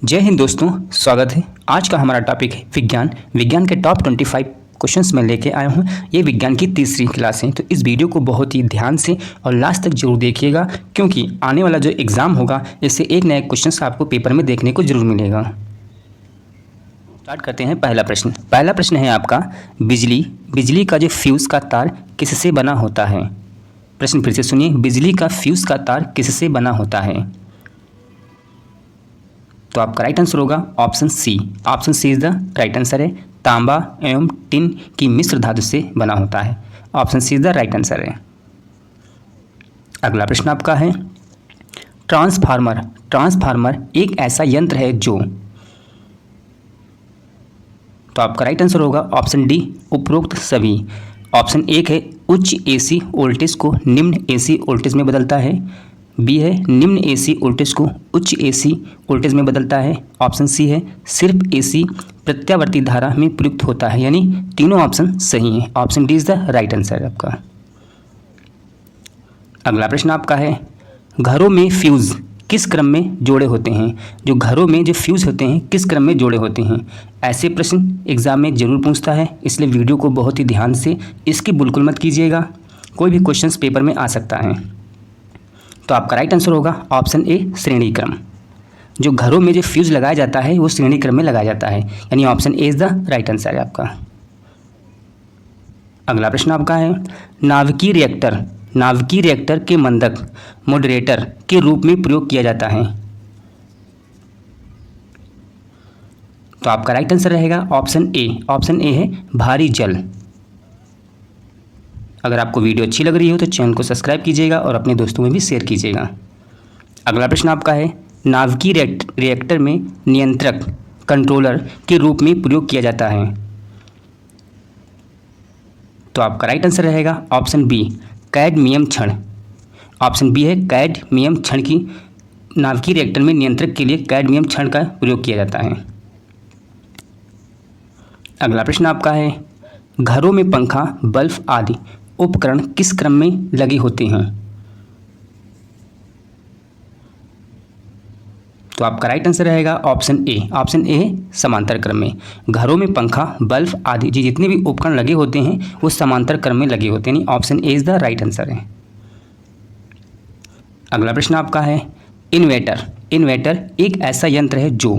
जय हिंद दोस्तों, स्वागत है। आज का हमारा टॉपिक है विज्ञान। विज्ञान के टॉप 25 क्वेश्चंस मैं लेके आया हूँ। ये विज्ञान की तीसरी क्लास है, तो इस वीडियो को बहुत ही ध्यान से और लास्ट तक जरूर देखिएगा, क्योंकि आने वाला जो एग्ज़ाम होगा इससे एक नया क्वेश्चन आपको पेपर में देखने को जरूर मिलेगा। स्टार्ट करते हैं। पहला प्रश्न है आपका, बिजली का जो फ्यूज़ का तार किससे बना होता है। प्रश्न फिर से सुनिए, बिजली का फ्यूज़ का तार किससे बना होता है। तो आपका राइट आंसर होगा option C. Option C is the right answer है। तांबा एवं टिन की मिश्र धातु से बना होता है। Option C is the right answer है। अगला प्रश्न आपका है, ट्रांसफार्मर एक ऐसा यंत्र है जो। तो आपका राइट आंसर होगा ऑप्शन डी, उपरोक्त सभी। ऑप्शन एक है उच्च एसी वोल्टेज को निम्न एसी वोल्टेज में बदलता है। बी है निम्न एसी वोल्टेज को उच्च एसी वोल्टेज में बदलता है। ऑप्शन सी है सिर्फ एसी प्रत्यावर्ती धारा में प्रयुक्त होता है। यानी तीनों ऑप्शन सही हैं। Option D is the right answer आपका। अगला प्रश्न आपका है, घरों में फ्यूज़ किस क्रम में जोड़े होते हैं। जो घरों में जो फ्यूज़ होते हैं किस क्रम में जोड़े होते हैं। ऐसे प्रश्न एग्जाम में जरूर पूछता है, इसलिए वीडियो को बहुत ही ध्यान से इसकी बिल्कुल मत कीजिएगा। कोई भी क्वेश्चन पेपर में आ सकता है। तो आपका राइट आंसर होगा ऑप्शन ए, श्रेणी क्रम। जो घरों में जो फ्यूज़ लगाया जाता है वो श्रेणी क्रम में लगाया जाता है, यानी option A is the right answer है आपका। अगला प्रश्न आपका है, नाभिकीय रिएक्टर के मंदक मॉडरेटर के रूप में प्रयोग किया जाता है। तो आपका राइट आंसर रहेगा ऑप्शन ए। ऑप्शन ए है भारी जल। अगर आपको वीडियो अच्छी लग रही हो तो चैनल को सब्सक्राइब कीजिएगा और अपने दोस्तों में भी शेयर कीजिएगा। अगला प्रश्न आपका है, नाभिकीय रिएक्टर में नियंत्रक कंट्रोलर के रूप में प्रयोग किया जाता है। तो आपका राइट आंसर रहेगा ऑप्शन बी, कैडमियम क्षण। ऑप्शन बी है कैडमियम क्षण की नाभिकीय रिएक्टर में नियंत्रक के लिए कैडमियम क्षण का प्रयोग किया जाता है। अगला प्रश्न आपका है, घरों में पंखा, बल्ब आदि उपकरण किस क्रम में लगे होते हैं। तो आपका राइट आंसर रहेगा ऑप्शन ए। ऑप्शन ए है समांतर क्रम में। घरों में पंखा, बल्ब आदि जितने भी उपकरण लगे होते हैं वो समांतर क्रम में लगे होते हैं, यानी option A is the right answer है। अगला प्रश्न आपका है, इन्वर्टर एक ऐसा यंत्र है जो।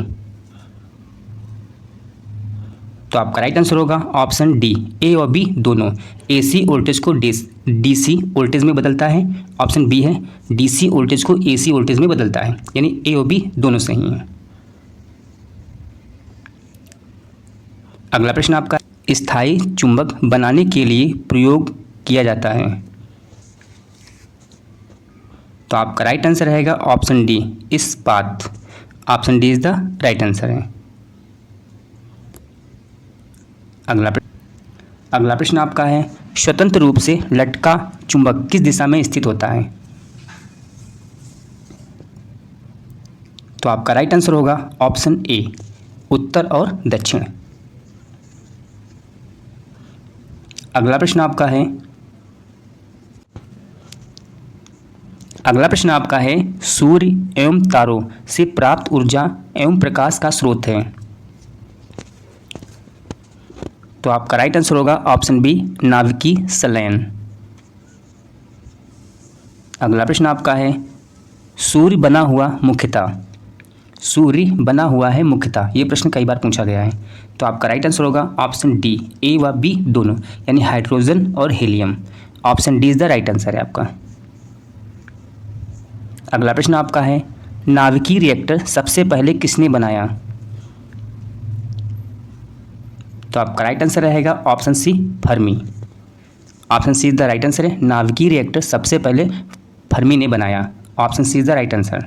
तो आपका राइट आंसर होगा ऑप्शन डी, ए और बी दोनों। एसी वोल्टेज को डीसी वोल्टेज में बदलता है। ऑप्शन बी है डीसी वोल्टेज को एसी वोल्टेज में बदलता है, यानी ए और बी दोनों सही हैं। अगला प्रश्न आपका, स्थायी चुंबक बनाने के लिए प्रयोग किया जाता है। तो आपका राइट आंसर रहेगा ऑप्शन डी, इस्पात। Option D is the right answer है। अगला प्रश्न आपका है, स्वतंत्र रूप से लटका चुंबक किस दिशा में स्थित होता है। तो आपका राइट आंसर होगा ऑप्शन ए, उत्तर और दक्षिण। अगला प्रश्न आपका है, सूर्य एवं तारों से प्राप्त ऊर्जा एवं प्रकाश का स्रोत है। तो आपका राइट आंसर होगा ऑप्शन बी, नाभिकीय संलयन। अगला प्रश्न आपका है, सूर्य बना हुआ है मुख्यतः। ये प्रश्न कई बार पूछा गया है। तो आपका राइट आंसर होगा ऑप्शन डी, ए व बी दोनों, यानी हाइड्रोजन और helium. Option D is the right answer है आपका। अगला प्रश्न आपका है, नाभिकीय रिएक्टर सबसे पहले किसने बनाया। तो आपका राइट आंसर रहेगा option C, Fermi. Option C is the right answer है। नाभिकीय रिएक्टर सबसे पहले फर्मी ने बनाया। Option C is the right answer.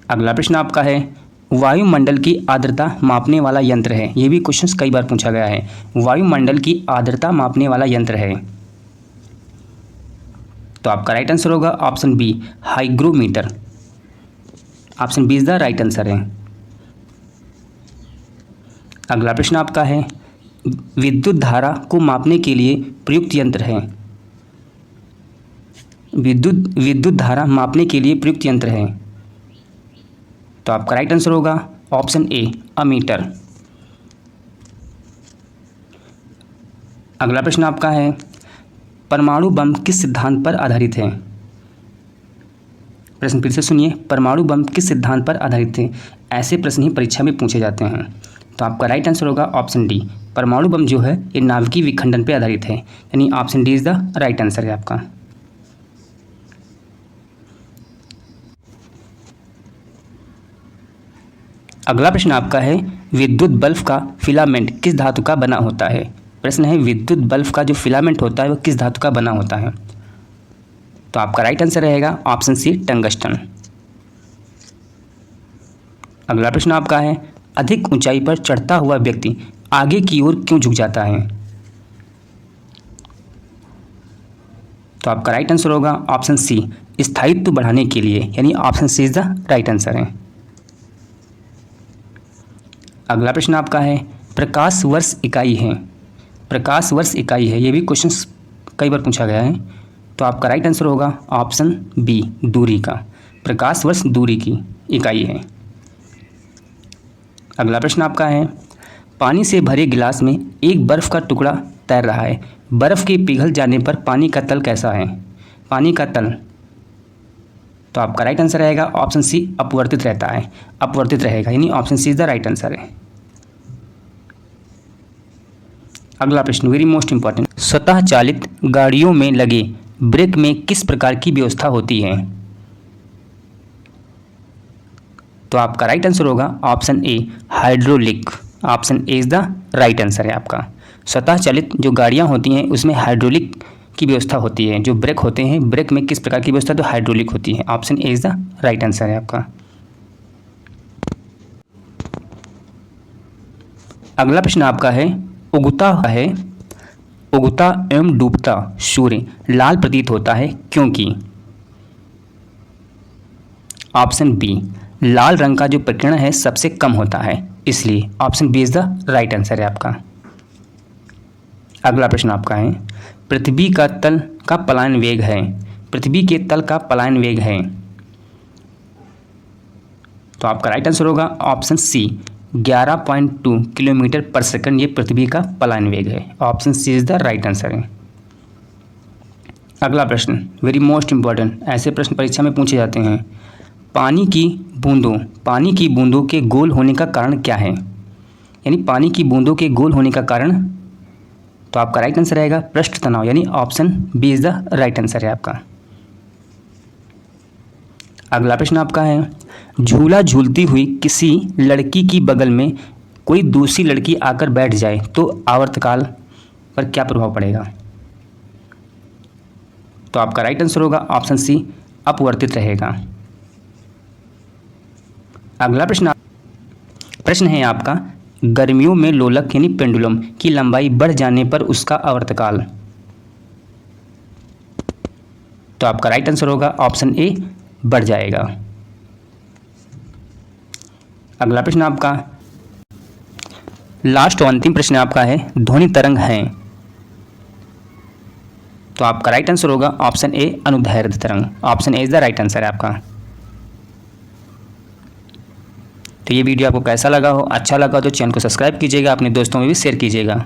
अगला प्रश्न आपका है, वायुमंडल की आर्द्रता मापने वाला यंत्र है। ये भी क्वेश्चन कई बार पूछा गया है। वायुमंडल की आर्द्रता मापने वाला यंत्र है। तो आपका राइट आंसर होगा option B, hygrometer. Option B is the right answer है। अगला प्रश्न आपका है, विद्युत धारा को मापने के लिए प्रयुक्त यंत्र है। विद्युत धारा मापने के लिए प्रयुक्त यंत्र है। तो आपका राइट आंसर होगा ऑप्शन ए अमीटर। अगला प्रश्न आपका है परमाणु बम किस सिद्धांत पर आधारित है। प्रश्न फिर से सुनिए, परमाणु बम किस सिद्धांत पर आधारित थे। ऐसे प्रश्न ही परीक्षा में पूछे जाते हैं। तो आपका राइट आंसर होगा ऑप्शन डी, परमाणु बम जो है ये नाभिकीय विखंडन पर आधारित है, यानी option D is the right answer है आपका। अगला प्रश्न आपका है विद्युत बल्ब का फिलामेंट किस धातु का बना होता है। प्रश्न है विद्युत बल्ब का जो फिलामेंट होता है वो किस धातु का बना होता है। तो आपका राइट आंसर रहेगा ऑप्शन सी टंगस्टन। अगला प्रश्न आपका है अधिक ऊंचाई पर चढ़ता हुआ व्यक्ति आगे की ओर क्यों झुक जाता है। तो आपका राइट आंसर होगा ऑप्शन सी स्थायित्व बढ़ाने के लिए, यानी option C is the right answer है। अगला प्रश्न आपका है प्रकाश वर्ष इकाई है। प्रकाश वर्ष इकाई है, ये भी क्वेश्चन कई बार पूछा गया है। तो आपका राइट आंसर होगा ऑप्शन बी दूरी का, प्रकाश वर्ष दूरी की इकाई है। अगला प्रश्न आपका है पानी से भरे गिलास में एक बर्फ का टुकड़ा तैर रहा है, बर्फ के पिघल जाने पर पानी का तल कैसा है। पानी का तल, तो आपका राइट आंसर रहेगा ऑप्शन सी अपवर्तित रहता है, अपवर्तित रहेगा, यानी option C is the right answer है। अगला प्रश्न वेरी मोस्ट इंपॉर्टेंट, स्वतः चालित गाड़ियों में लगे ब्रेक में किस प्रकार की व्यवस्था होती है। तो आपका राइट आंसर होगा option A hydraulic, option A is the right answer है आपका। स्वतः चालित जो गाड़ियां होती हैं उसमें हाइड्रोलिक की व्यवस्था होती है, जो ब्रेक होते हैं ब्रेक में किस प्रकार की व्यवस्था, तो हाइड्रोलिक होती है। Option A is the right answer है आपका। अगला प्रश्न आपका है उगता एवं डूबता सूर्य लाल प्रतीत होता है क्योंकि। ऑप्शन बी लाल रंग का जो प्रकीर्णन है सबसे कम होता है इसलिए, option B is the right answer है आपका। अगला प्रश्न आपका है पृथ्वी का तल का पलायन वेग है, पृथ्वी के तल का पलायन वेग है। तो आपका राइट आंसर होगा option C 11.2 kilometre per second, ये पृथ्वी का पलायन वेग है। Option C is the right answer है। अगला प्रश्न वेरी मोस्ट इंपॉर्टेंट, ऐसे प्रश्न परीक्षा में पूछे जाते हैं पानी की बूंदों के गोल होने का कारण क्या है, यानी पानी की बूंदों के गोल होने का कारण। तो आपका राइट आंसर रहेगा पृष्ठ तनाव, यानी option B is the right answer है आपका। अगला प्रश्न आपका है झूला झूलती हुई किसी लड़की की बगल में कोई दूसरी लड़की आकर बैठ जाए तो आवर्तकाल पर क्या प्रभाव पड़ेगा। तो आपका राइट आंसर होगा ऑप्शन सी अपवर्तित रहेगा। अगला प्रश्न है आपका गर्मियों में लोलक यानी पेंडुलम की लंबाई बढ़ जाने पर उसका आवर्तकाल। तो आपका राइट आंसर होगा ऑप्शन ए बढ़ जाएगा। अगला प्रश्न आपका लास्ट और अंतिम प्रश्न आपका है ध्वनि तरंग है। तो आपका राइट आंसर होगा ऑप्शन ए अनुदैर्ध्य तरंग, option A is the right answer है आपका। तो ये वीडियो आपको कैसा लगा हो, अच्छा लगा तो चैनल को सब्सक्राइब कीजिएगा, अपने दोस्तों में भी शेयर कीजिएगा।